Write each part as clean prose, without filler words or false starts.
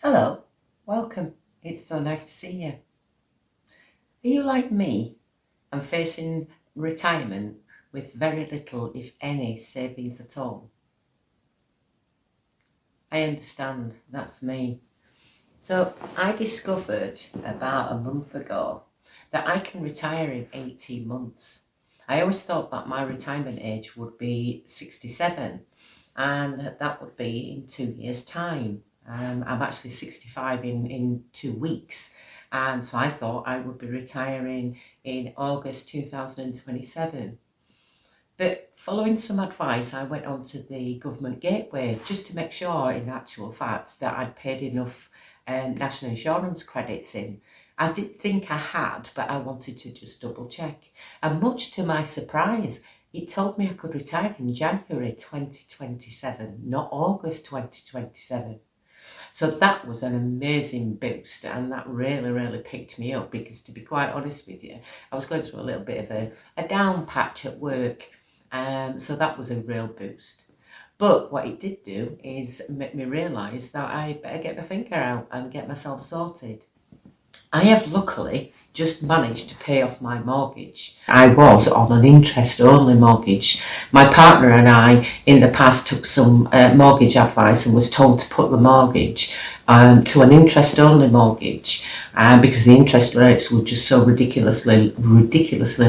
Hello, welcome. It's so nice to see you. Are you like me and facing retirement with very little, if any, savings at all? I understand, that's me. So I discovered about a month ago that I can retire in 18 months. I always thought that my retirement age would be 67, and that would be in 2 years' time. I'm actually 65 in 2 weeks, and so I thought I would be retiring in August 2027. But following some advice, I went onto the government gateway just to make sure, in actual fact, that I'd paid enough national insurance credits in. I did think I had, but I wanted to just double check. And much to my surprise, it told me I could retire in January 2027, not August 2027. So that was an amazing boost, and that really, really picked me up because, to be quite honest with you, I was going through a little bit of a down patch at work. So that was a real boost. But what it did do is make me realise that I better get my finger out and get myself sorted. I have luckily just managed to pay off my mortgage. I was on an interest only mortgage. My partner and I in the past took some mortgage advice and was told to put the mortgage to an interest only mortgage because the interest rates were just so ridiculously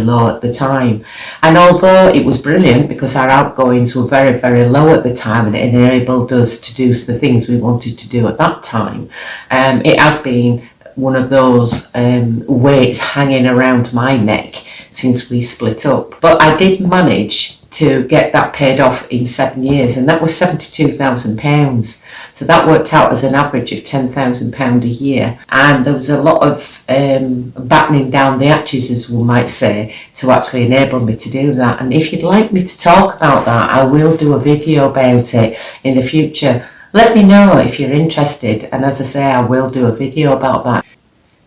low at the time. And although it was brilliant because our outgoings were very, very low at the time and it enabled us to do the things we wanted to do at that time, it has been one of those weights hanging around my neck since we split up. But I did manage to get that paid off in 7 years, and that was £72,000. So that worked out as an average of £10,000 a year. And there was a lot of battening down the hatches, as one might say, to actually enable me to do that. And if you'd like me to talk about that, I will do a video about it in the future. Let me know if you're interested, and as I say, I will do a video about that.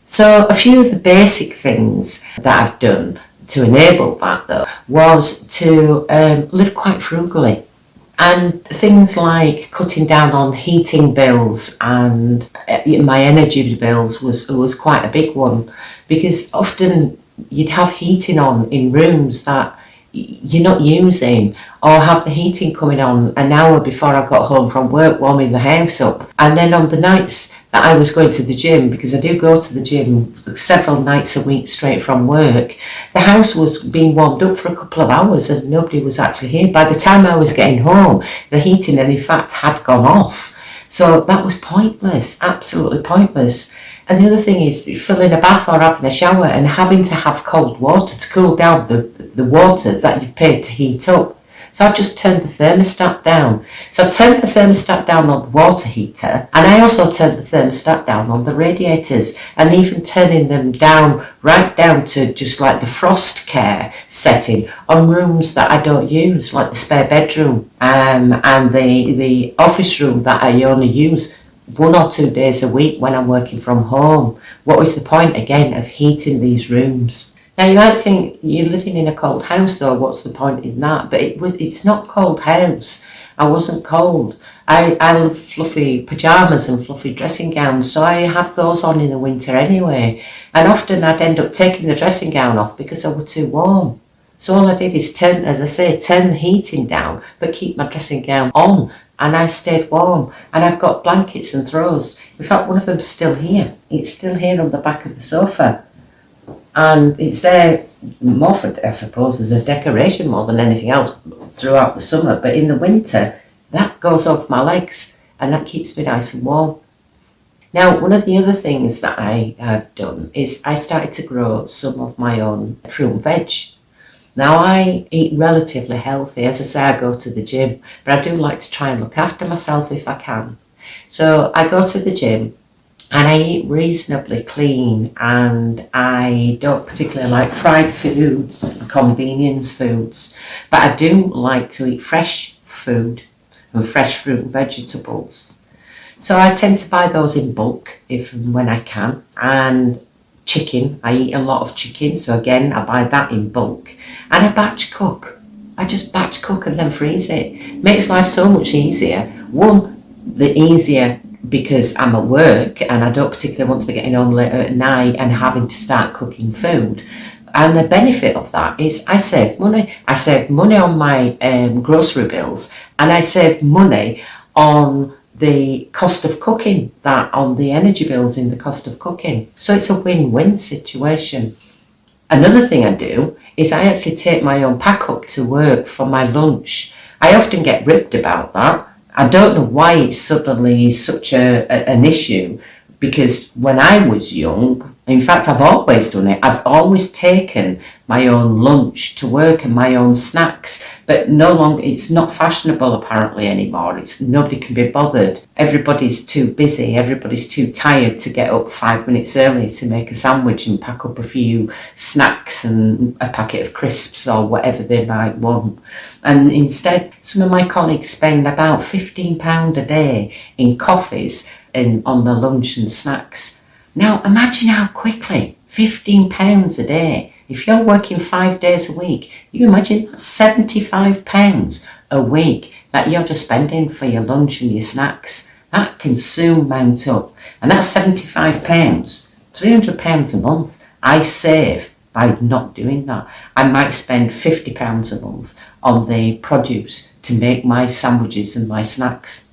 So a few of the basic things that I've done to enable that, though, was to live quite frugally. And things like cutting down on heating bills and my energy bills was quite a big one, because often you'd have heating on in rooms that you're not using, or have the heating coming on an hour before I got home from work, warming the house up. And then on the nights that I was going to the gym, because I do go to the gym several nights a week straight from work, the house was being warmed up for a couple of hours and nobody was actually here. By the time I was getting home, the heating, in fact, had gone off. So that was pointless, absolutely pointless. And the other thing is filling a bath or having a shower and having to have cold water to cool down the water that you've paid to heat up. So I just turned the thermostat down. So I turned the thermostat down on the water heater, and I also turned the thermostat down on the radiators, and even turning them down, right down to just like the frost care setting on rooms that I don't use, like the spare bedroom and the office room that I only use 1 or 2 days a week when I'm working from home. What was the point, again, of heating these rooms? Now you might think, you're living in a cold house though, what's the point in that? But it's not cold house. I wasn't cold. I love fluffy pyjamas and fluffy dressing gowns, so I have those on in the winter anyway. And often I'd end up taking the dressing gown off because I was too warm. So all I did is turn the heating down, but keep my dressing gown on, and I stayed warm. And I've got blankets and throws. In fact, one of them's still here. It's still here on the back of the sofa. And it's there more for, I suppose, as a decoration more than anything else throughout the summer. But in the winter, that goes over my legs and that keeps me nice and warm. Now, one of the other things that I have done is I started to grow some of my own fruit and veg. Now, I eat relatively healthy. As I say, I go to the gym, but I do like to try and look after myself if I can. So I go to the gym and I eat reasonably clean, and I don't particularly like fried foods, convenience foods, but I do like to eat fresh food and fresh fruit and vegetables. So I tend to buy those in bulk if and when I can. And chicken, I eat a lot of chicken, so again I buy that in bulk. And I batch cook. I just batch cook and then freeze it. Makes life so much easier. One, the easier because I'm at work and I don't particularly want to be getting home later at night and having to start cooking food. And the benefit of that is I save money. I save money on my grocery bills, and I save money on the cost of cooking, that on the energy bills in the cost of cooking. So it's a win-win situation. Another thing I do is I actually take my own pack up to work for my lunch. I often get ribbed about that. I don't know why it suddenly is such an issue, because when I was young, in fact, I've always done it. I've always taken my own lunch to work and my own snacks, but no longer, it's not fashionable apparently anymore. Nobody can be bothered. Everybody's too busy. Everybody's too tired to get up 5 minutes early to make a sandwich and pack up a few snacks and a packet of crisps or whatever they might want. And instead, some of my colleagues spend about £15 a day in coffees and on the lunch and snacks. Now imagine how quickly £15 a day. If you're working 5 days a week, you imagine that's £75 a week that you're just spending for your lunch and your snacks. That can soon mount up, and that's £75, £300 a month I save by not doing that. I might spend £50 a month on the produce to make my sandwiches and my snacks.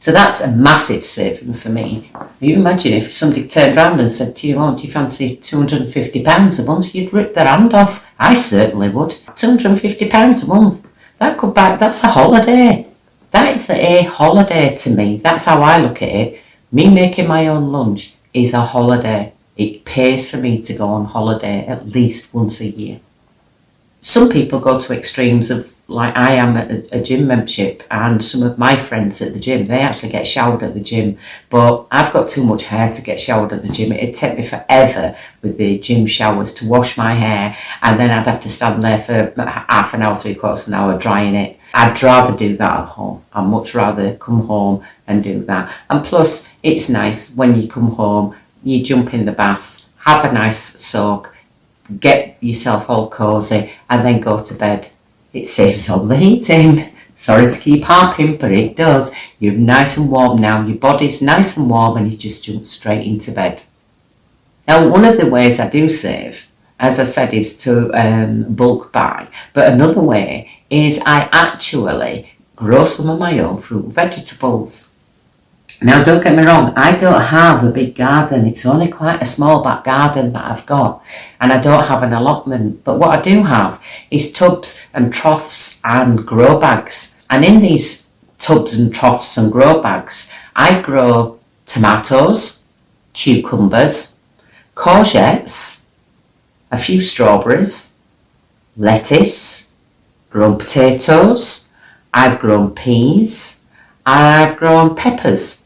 So that's a massive saving for me. You imagine if somebody turned around and said to you, oh, do you fancy £250 a month? You'd rip their hand off. I certainly would. £250 a month. That's a holiday. That is a holiday to me. That's how I look at it. Me making my own lunch is a holiday. It pays for me to go on holiday at least once a year. Some people go to extremes of, like I am at a gym membership, and some of my friends at the gym, they actually get showered at the gym, but I've got too much hair to get showered at the gym. It'd take me forever with the gym showers to wash my hair, and then I'd have to stand there for half an hour, 3/4 of an hour drying it. I'd rather do that at home. I'd much rather come home and do that. And plus, it's nice when you come home, you jump in the bath, have a nice soak, get yourself all cosy, and then go to bed. It saves all the heating. Sorry to keep harping, but it does. You're nice and warm now. Your body's nice and warm, and you just jump straight into bed. Now, one of the ways I do save, as I said, is to bulk buy. But another way is I actually grow some of my own fruit and vegetables. Now, don't get me wrong, I don't have a big garden. It's only quite a small back garden that I've got, and I don't have an allotment. But what I do have is tubs and troughs and grow bags. And in these tubs and troughs and grow bags, I grow tomatoes, cucumbers, courgettes, a few strawberries, lettuce, grown potatoes, I've grown peas, I've grown peppers.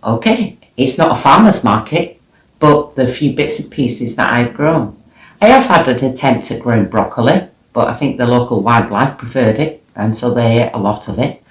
Okay, it's not a farmer's market, but the few bits and pieces that I've grown. I have had an attempt at growing broccoli, but I think the local wildlife preferred it, and so they ate a lot of it.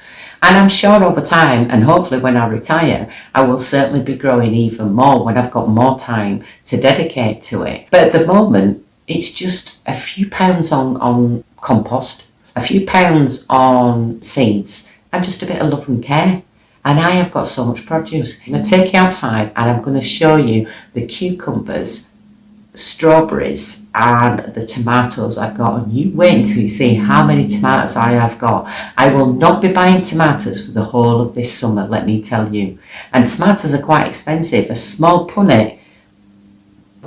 And I'm sure over time, and hopefully when I retire, I will certainly be growing even more when I've got more time to dedicate to it. But at the moment, it's just a few pounds on compost, a few pounds on seeds, and just a bit of love and care. And I have got so much produce. I'm going to take you outside and I'm going to show you the cucumbers, strawberries and the tomatoes I've got. And you wait until you see how many tomatoes I have got. I will not be buying tomatoes for the whole of this summer, let me tell you. And tomatoes are quite expensive. A small punnet,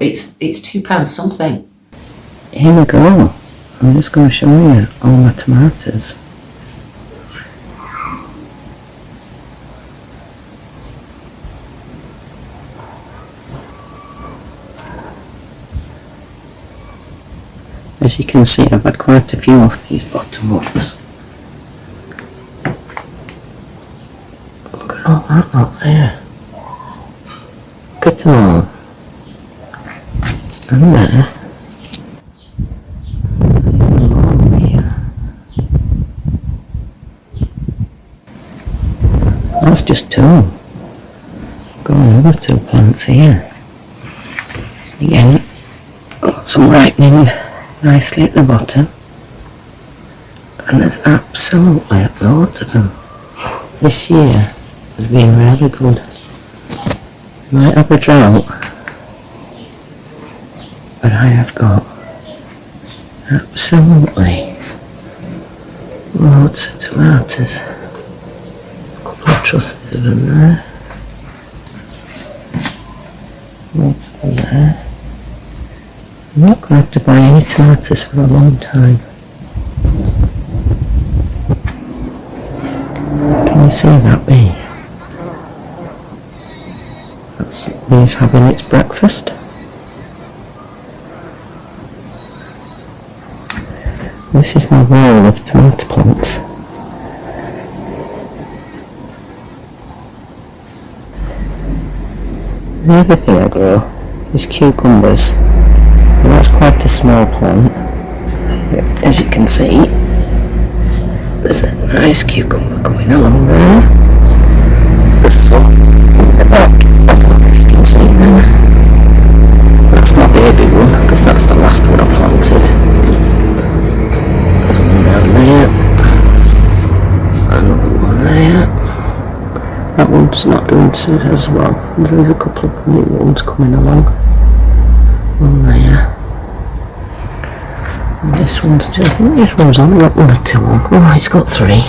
it's £2 something. Here we go. I'm just going to show you all my tomatoes. As you can see, I've had quite a few of these bottom ones. Look at all that lot there. Look at them all. And there. That's just two. Got another two plants here. Again, got some ripening nicely at the bottom, and there's absolutely loads of them. This year has been really good. You might have a drought, but I have got absolutely loads of tomatoes. A couple of trusses of them there. Loads of them there. I'm not going to have to buy any tomatoes for a long time. Can you see that bee? That's bees having its breakfast. This is my wall of tomato plants. The other thing I grow is cucumbers. And that's quite a small plant. As you can see, there's a nice cucumber coming along there. There's some in the back. I don't know if you can see them. That's my baby one, because that's the last one I planted. There's one down there. Another one there. That one's not doing so as well. There is a couple of new ones coming along. One there. And this one's just, I think this one's only got one or two on. Oh, it's got three.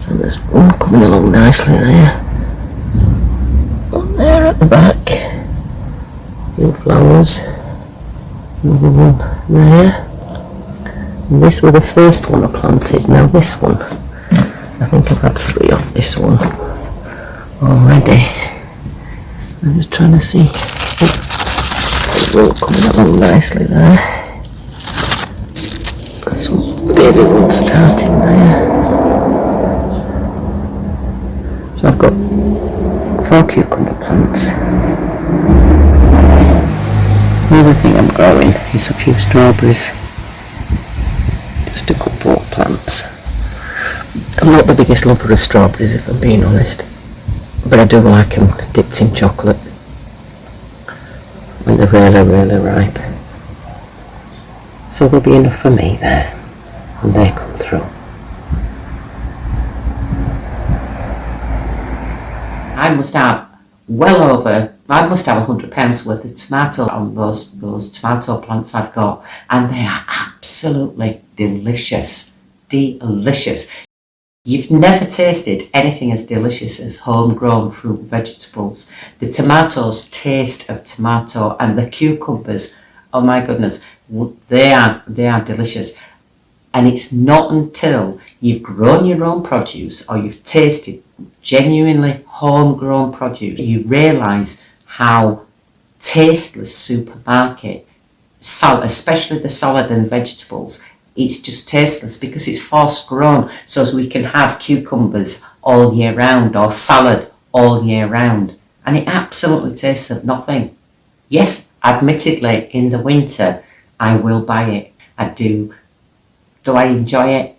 So there's one coming along nicely there. One there at the back. New flowers. Another one there. And this was the first one I planted. Now this one, I think I've had three off this one already. I'm just trying to see. This one coming along nicely there. Some baby ones starting there. So I've got 4 cucumber plants. The other thing I'm growing is a few strawberries. Just a couple of plants. I'm not the biggest lover of strawberries, if I'm being honest, but I do like them dipped in chocolate when they're really ripe. So there'll be enough for me there when they come through. I must have £100 worth of tomato on those tomato plants I've got, and they are absolutely delicious. Delicious. You've never tasted anything as delicious as homegrown fruit and vegetables. The tomatoes taste of tomato, and the cucumbers, oh my goodness, they are delicious. And it's not until you've grown your own produce or you've tasted genuinely homegrown produce you realise how tasteless supermarket salad, especially the salad and vegetables, it's just tasteless because it's forced grown, so as we can have cucumbers all year round or salad all year round, and it absolutely tastes of nothing. Yes, admittedly in the winter I will buy it. I do. Do I enjoy it?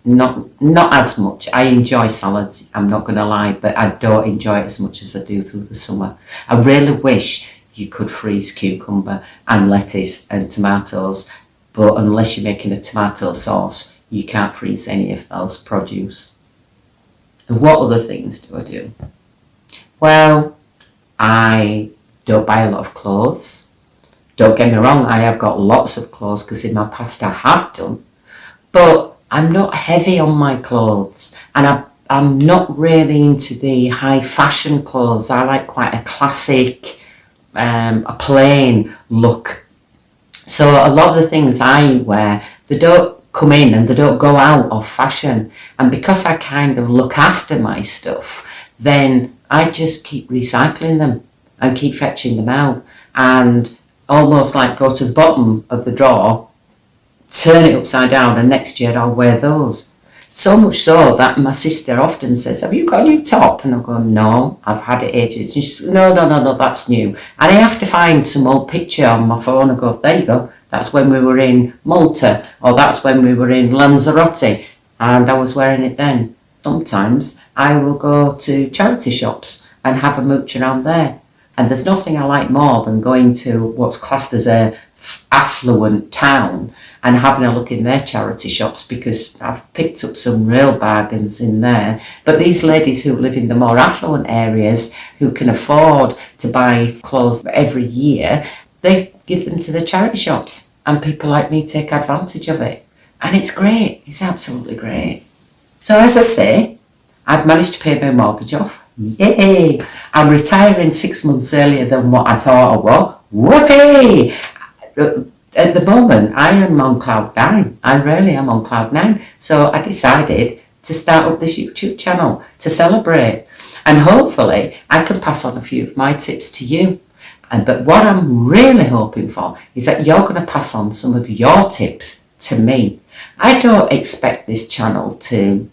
Not as much. I enjoy salads, I'm not going to lie, but I don't enjoy it as much as I do through the summer. I really wish you could freeze cucumber and lettuce and tomatoes, but unless you're making a tomato sauce, you can't freeze any of those produce. And what other things do I do? Well, I don't buy a lot of clothes. Don't get me wrong, I have got lots of clothes because in my past I have done, but I'm not heavy on my clothes, and I'm not really into the high fashion clothes. I like quite a classic, a plain look. So a lot of the things I wear, they don't come in and they don't go out of fashion. And because I kind of look after my stuff, then I just keep recycling them and keep fetching them out, and almost like go to the bottom of the drawer, turn it upside down, and next year I'll wear those. So much so that my sister often says, have you got a new top? And I go, no, I've had it ages. And she says, no, that's new. And I have to find some old picture on my phone and go, there you go, that's when we were in Malta, or that's when we were in Lanzarote, and I was wearing it then. Sometimes I will go to charity shops and have a mooch around there. And there's nothing I like more than going to what's classed as a affluent town and having a look in their charity shops, because I've picked up some real bargains in there. But these ladies who live in the more affluent areas, who can afford to buy clothes every year, they give them to the charity shops, and people like me take advantage of it. And it's great. It's absolutely great. So as I say, I've managed to pay my mortgage off. Yay! I'm retiring 6 months earlier than what I thought I was. Whoopee! At the moment, I am on cloud nine. I really am on cloud nine. So I decided to start up this YouTube channel to celebrate. And hopefully I can pass on a few of my tips to you. But what I'm really hoping for is that you're going to pass on some of your tips to me. I don't expect this channel to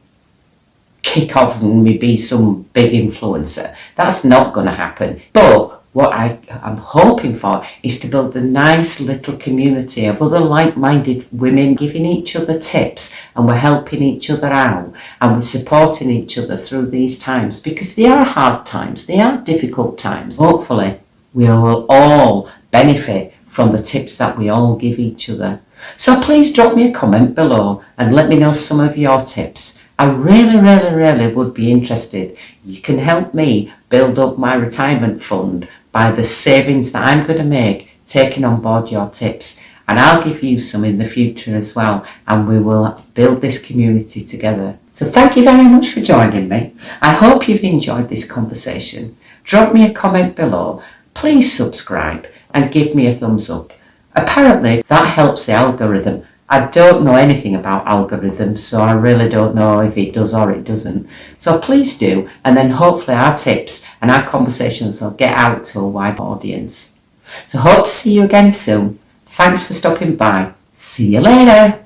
kick off and me be some big influencer. That's not going to happen. But what I am hoping for is to build a nice little community of other like-minded women, giving each other tips, and we're helping each other out, and we're supporting each other through these times, because they are hard times, they are difficult times. Hopefully we will all benefit from the tips that we all give each other. So please drop me a comment below and let me know some of your tips. I really would be interested. You can help me build up my retirement fund by the savings that I'm going to make taking on board your tips. And I'll give you some in the future as well, and we will build this community together. So thank you very much for joining me. I hope you've enjoyed this conversation. Drop me a comment below. Please subscribe and give me a thumbs up. Apparently that helps the algorithm. I don't know anything about algorithms, so I really don't know if it does or it doesn't. So please do, and then hopefully our tips and our conversations will get out to a wide audience. So hope to see you again soon. Thanks for stopping by. See you later.